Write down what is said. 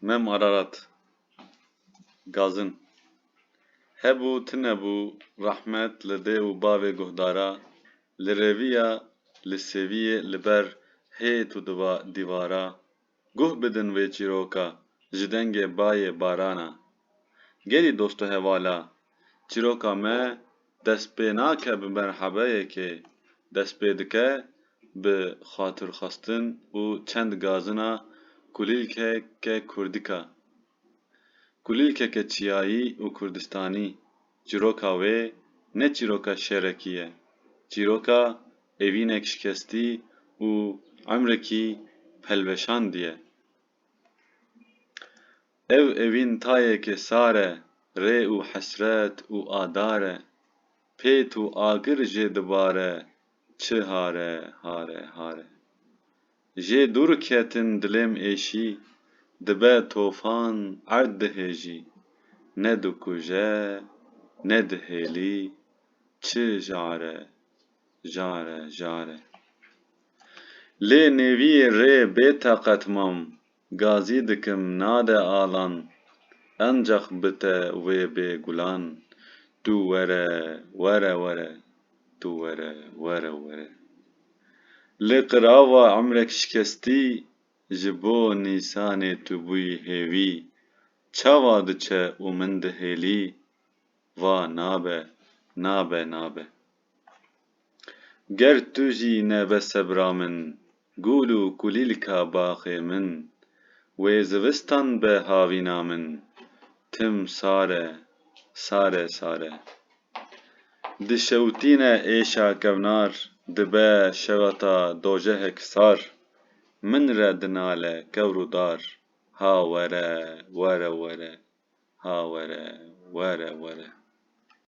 Mem Ararat Gazın Hebû tinebû rahmet li dê û bavê guhdara li rêviya li sêviyê li ber hêt û dîvara guh bidin vê çîroka ji dengê bayê barana gerî dost û hevala çîroka me dest pê nake bi merhebeyekê dest pê dike bi xatirxwestin û çend gazina kulîlkeke kurdika kulîlkeke çiyayî û kurdistanî çîroka wê ne çîroka şerekî ye çîroka evînek şikestî û emrekî pelveşandî ye ev evîn tayeke sar e rê û hesret û adar e pêt û agir jê dibare çi hare hare hare jê dûr ketin dilêm êşî dibe tofan erd dihêjî ne dikuje ne dihêlî çi jare jare jare lê nêviyê rê bêteqet mam gazî dikim nade alan encex bite wê bêgulan tu were were were tu were were were lê qirava emrek şikestî ji bo nîsanê tu bûyî hêvî çawa diçe û min dihêlî va nabe nabe nabe ger tu jî nebe sebra min gûl û kulîlka baxê min wê zivistan be havîna min tim sar e sar e sar e dişewitîne êşa kevnar dibe şeweta dojehek sar min re dinale kewr û dar ha were were were ha were were were